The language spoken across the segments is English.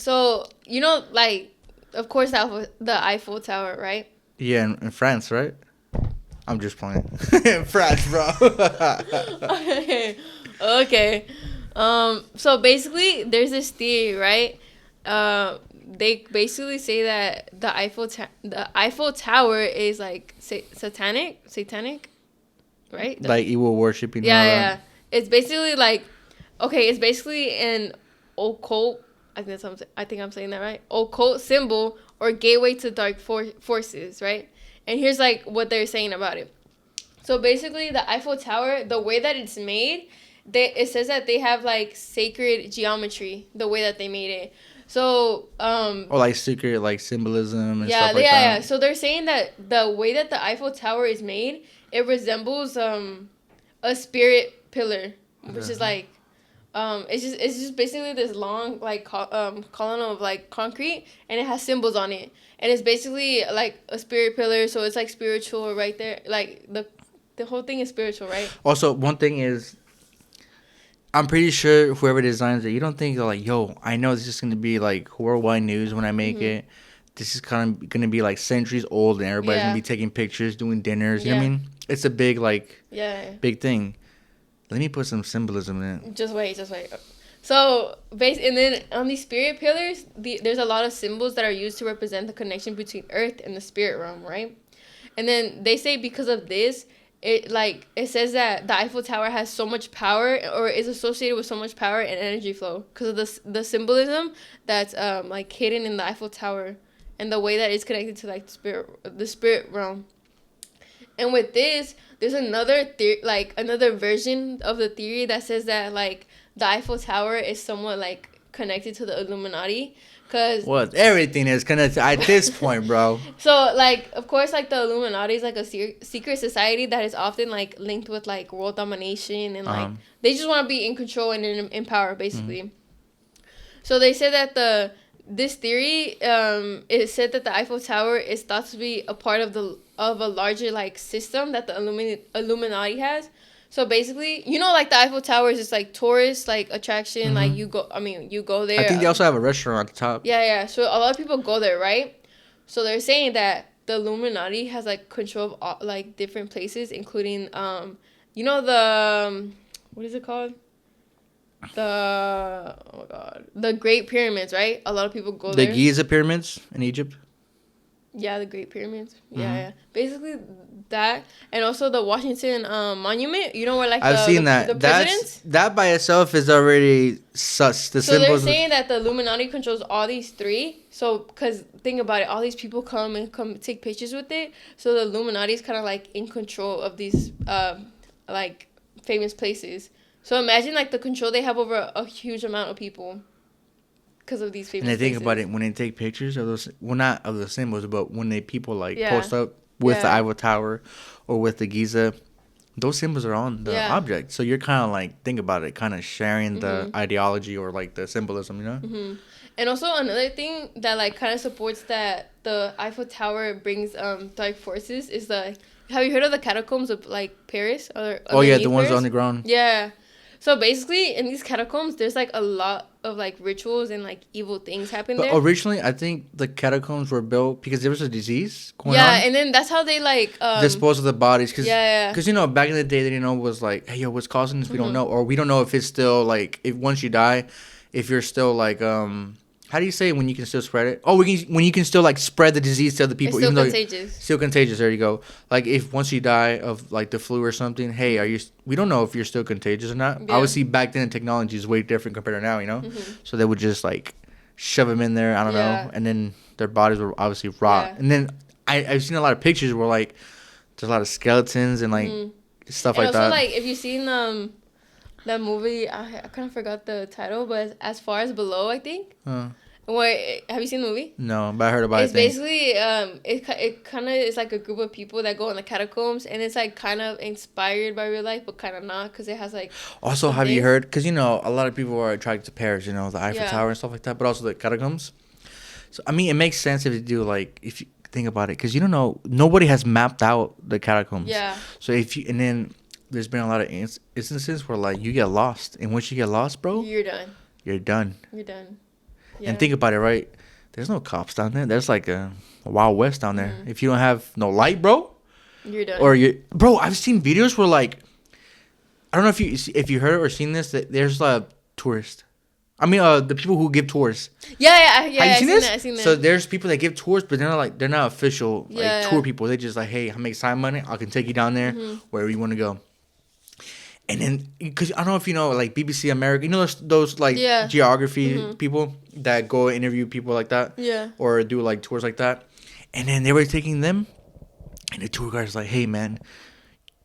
So like, of course, the Eiffel Tower, right? Yeah, in France, right? I'm just playing. In France, bro. Okay. Okay. So basically, there's this theory, right? They basically say that the Eiffel Tower is like satanic, right? Like evil worshipping and Yeah, all yeah. that. It's basically like, okay, it's basically an occult. I think I'm saying that right. Occult symbol or gateway to dark forces, right? And here's like what they're saying about it. So basically, the Eiffel Tower, the way that it's made, it says that they have like sacred geometry, the way that they made it. So Or like secret, like symbolism and yeah, stuff like yeah, yeah. that. So they're saying that the way that the Eiffel Tower is made, it resembles a spirit pillar, which is like it's just basically this long like column of like concrete, and it has symbols on it, and it's basically like a spirit pillar, so it's like spiritual right there, like the whole thing is spiritual, right? Also, one thing is, I'm pretty sure whoever designs it, you don't think they're like, yo, I know this is going to be like worldwide news when I make Mm-hmm. it. This is kind of going to be like centuries old and everybody's going Yeah. to be taking pictures, doing dinners. You know Yeah. what I mean? It's a big, like, Yeah. big thing. Let me put some symbolism in it. Just wait. So, and then on these spirit pillars, there's a lot of symbols that are used to represent the connection between Earth and the spirit realm, right? And then they say because of this, it says that the Eiffel Tower has so much power, or is associated with so much power and energy flow, because of the symbolism that's like hidden in the Eiffel Tower, and the way that it's connected to like the spirit realm. And with this, there's another version of the theory that says that like the Eiffel Tower is somewhat like connected to the Illuminati, cause Well, everything is connected at this point, bro. so like of course like the Illuminati is like a secret society that is often like linked with like world domination, and like they just want to be in control and in power basically. So they said that this theory it said that the Eiffel Tower is thought to be a part of a larger like system that the Illuminati has. So basically, like the Eiffel Tower is just like tourist like attraction. Like you go there. I think they also have a restaurant at the top. Yeah, yeah. So a lot of people go there, right? So they're saying that the Illuminati has like control of all, like different places, including what is it called? Oh my god, the Great Pyramids, right? A lot of people go The there. Giza pyramids in Egypt. Yeah, the Great Pyramids. Yeah, yeah. Basically that, and also the Washington Monument. Where like I've seen that. the presidents. That by itself is already sus. The So they're symbols. saying that the Illuminati controls all these three. So, because think about it, all these people come take pictures with it. So the Illuminati is kind of like in control of these like famous places. So imagine like the control they have over a huge amount of people because of these famous And they think places. about it when they take pictures of those, well, not of the symbols, but when people like Yeah. post up with the Yeah. Eiffel Tower or with the Giza, those symbols are on the Yeah. object. So you're kind of like, think about it, kind of sharing the ideology or like the symbolism, Mm-hmm. And also another thing that like kind of supports that the Eiffel Tower brings dark forces is have you heard of the catacombs of like Paris? Oh yeah, the ones Paris? underground. Yeah. So basically, in these catacombs, there's like a lot of like rituals and like evil things happen But there. originally, I think the catacombs were built because there was a disease going Yeah, on. and then that's how they like Dispose of the bodies. Cause, Yeah, yeah. Because, back in the day, they didn't know was like, hey, yo, what's causing this? We don't know. Or we don't know if it's still like, if once you die, if you're still like, how do you say when you can still spread it? Oh, when you can still like spread the disease to other people. It's still even contagious. Still contagious. There you go. Like if once you die of like the flu or something, hey, we don't know if you're still contagious or not. Yeah. Obviously, back then the technology is way different compared to now, So they would just like shove them in there. I don't know. And then their bodies would obviously rot. Yeah. And then I've seen a lot of pictures where like there's a lot of skeletons and like stuff And like also, that. like if you've seen that movie, I kind of forgot the title, but As Far as Below, I think. Wait, have you seen the movie? No, but I heard about it. It's basically it kind of is like a group of people that go in the catacombs, and it's like kind of inspired by real life, but kind of not, because it has like. Also, have you heard? Because a lot of people are attracted to Paris. The Eiffel Tower and stuff like that, but also the catacombs. So I mean, it makes sense if you do like if you think about it, because you don't know, nobody has mapped out the catacombs. Yeah. So and then there's been a lot of instances where like you get lost, and once you get lost, bro, You're done. You're done. You're done. And think about it, right? There's no cops down there. There's like a Wild West down there. If you don't have no light, bro, you're done. Or bro, I've seen videos where like, I don't know if you heard or seen this. That there's a tourist. I mean, the people who give tours. Yeah. Have you seen this? I've seen that. So there's people that give tours, but they're not official tour people. They just like, hey, I make sign money. I can take you down there wherever you want to go. And then, because I don't know if you know, like BBC America, you know those like geography people that go interview people like that, or do like tours like that. And then they were taking them, and the tour guide's like, "Hey man,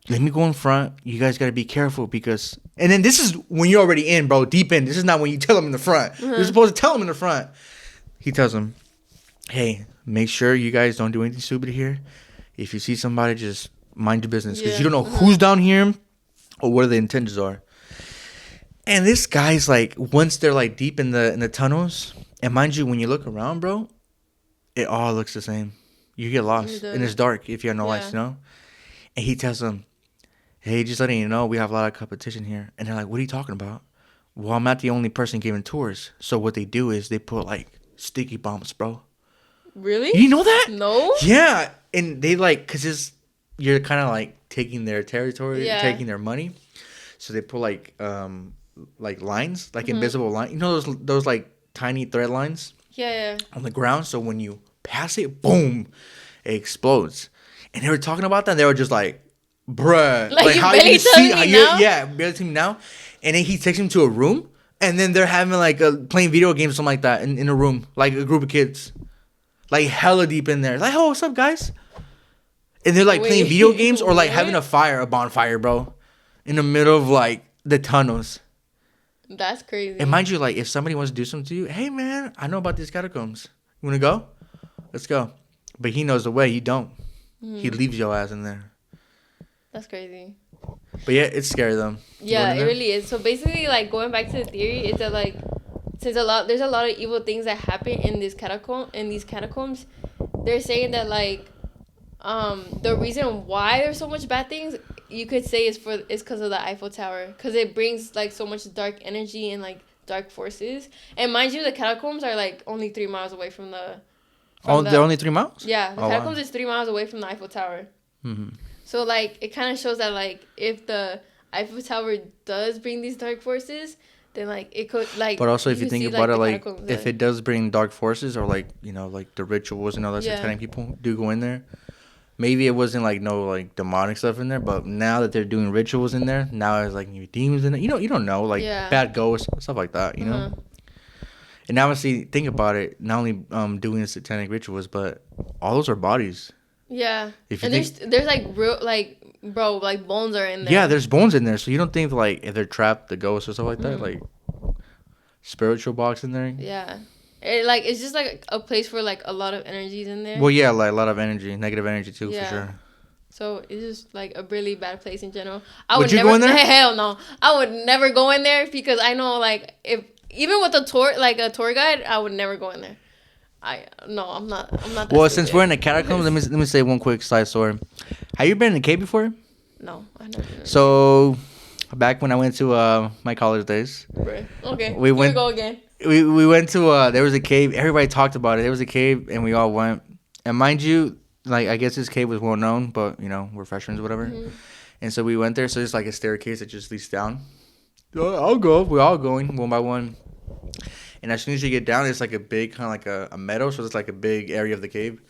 let me go in front. You guys gotta be careful because." And then this is when you're already in, bro, deep in. This is not when you tell them in the front. You're supposed to tell them in the front. He tells them, "Hey, make sure you guys don't do anything stupid here. If you see somebody, just mind your business because you don't know who's down here." Or what the intentions are. And this guy's like, once they're like deep in the tunnels, and mind you, when you look around, bro, it all looks the same. You get lost, and it's dark if you have no lights, you know. And he tells them, "Hey, just letting you know, we have a lot of competition here." And they're like, "What are you talking about?" "Well, I'm not the only person giving tours. So what they do is they put like sticky bombs, bro." Really? You know that? No. Yeah, and they like, cause you're kind of like taking their territory, taking their money, so they put like lines, like invisible lines. You know those like tiny thread lines. Yeah. On the ground, so when you pass it, boom, it explodes. And they were talking about that. And they were just like, "Bruh, like how you see? Barely telling me now." And then he takes him to a room, and then they're having like playing video games, or something like that, in a room, like a group of kids, like hella deep in there. Like, "Oh, what's up, guys?" And they're like playing video games or like having a bonfire, bro, in the middle of like the tunnels. That's crazy. And mind you, like if somebody wants to do something to you, "Hey man, I know about these catacombs. You want to go? Let's go." But he knows the way. You don't. He leaves your ass in there. That's crazy. But yeah, it's scary though. Yeah, it really is. So basically, like going back to the theory, it's that like there's a lot of evil things that happen in these catacombs. They're saying that like the reason why there's so much bad things, you could say, is because of the Eiffel Tower, because it brings like so much dark energy and like dark forces. And mind you, the catacombs are like only 3 miles away from the. They're only 3 miles? Yeah, the catacombs is 3 miles away from the Eiffel Tower. So like it kind of shows that like if the Eiffel Tower does bring these dark forces, then like it could like. But also, if you think about it, like if it does bring dark forces, or like like the rituals and all that satanic people do go in there. Maybe it wasn't like no like demonic stuff in there, but now that they're doing rituals in there, now there's like new demons in there. You don't know, like bad ghosts, stuff like that, you know. And now, honestly, think about it. Not only doing the satanic rituals, but all those are bodies. Yeah. There's like real like bones are in there. Yeah, there's bones in there, so you don't think like if they're trapped, the ghosts or stuff like that, like spiritual box in there. Yeah. It's just like a place for like a lot of energies in there. Well, yeah, like a lot of energy, negative energy too, for sure. So it's just like a really bad place in general. Would you go in there? Hell no, I would never go in there because I know like if even with a tour guide, I would never go in there. I'm not. That well, stupid. Since we're in the catacombs, let me say one quick side story. Have you been in a cave before? No, I never. So, back when I went to my college days. Okay. We went. Here we go again. We went to there was a cave. Everybody talked about it. There was a cave, and we all went. And mind you, like I guess this cave was well known, but we're freshmen or whatever. And so we went there. So there's like a staircase that just leads down. I'll go. We're all going one by one. And as soon as you get down, it's like a big kind of like a meadow. So it's like a big area of the cave.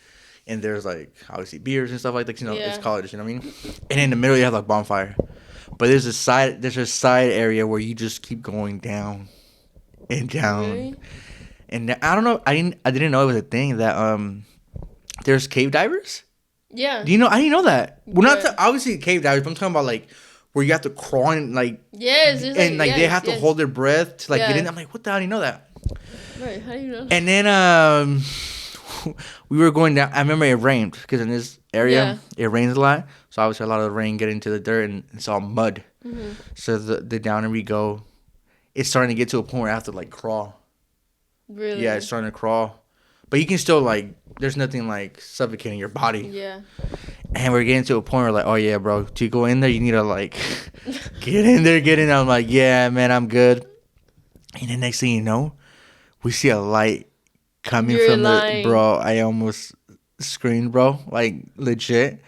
And there's like obviously beers and stuff like that. It's college. You know what I mean? And in the middle you have like bonfire. But there's a side area where you just keep going down and down. Really? And I don't know. I didn't know it was a thing that there's cave divers. Yeah. Do you know? I didn't know that. We're not obviously cave divers, but I'm talking about like where you have to crawl and like. Yes. And like they have to hold their breath to like get in. I'm like, what the hell? I didn't know that. Right. How do you know? And then we were going down. I remember it rained because in this area it rains a lot. So obviously a lot of the rain get into the dirt and it's all mud. So the downer we go, it's starting to get to a point where I have to like crawl. Really? Yeah, it's starting to crawl. But you can still like, there's nothing like suffocating your body. Yeah. And we're getting to a point where like, oh yeah, bro, to go in there, you need to like get in there. I'm like, yeah, man, I'm good. And the next thing you know, we see a light coming You're from lying. the bro. I almost screamed, bro, like legit.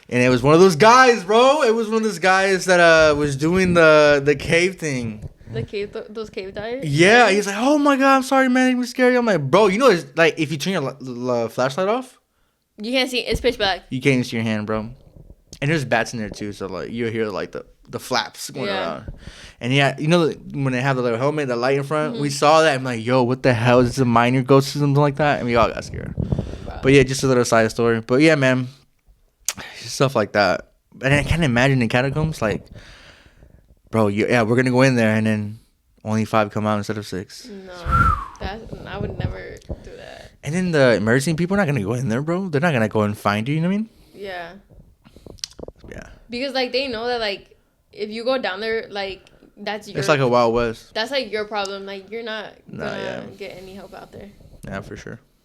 And it was one of those guys, bro. It was one of those guys that was doing the cave thing. The cave, those cave divers. Yeah, he's like, oh my god, I'm sorry, man, it was scary. I'm like, bro, you know, it's like if you turn your flashlight off, you can't see. It's pitch black. you can't even see your hand, bro. And there's bats in there too, so like you'll hear like the flaps going around. And yeah, you know when they have the little helmet, the light in front, we saw that. I'm like, yo, what the hell is this, a minor ghost or something like that? And we all got scared. Wow. But yeah, just a little side story. But yeah, man, stuff like that. And I can't imagine in catacombs, like, bro, yeah, we're gonna go in there, and then only 5 come out instead of 6. No, I would never do that. And then the emergency people are not gonna go in there, bro. They're not gonna go and find you. You know what I mean? Yeah. Yeah. Because like they know that like if you go down there, like that's your. It's like a Wild West. That's like your problem. Like you're not gonna get any help out there. Yeah, for sure.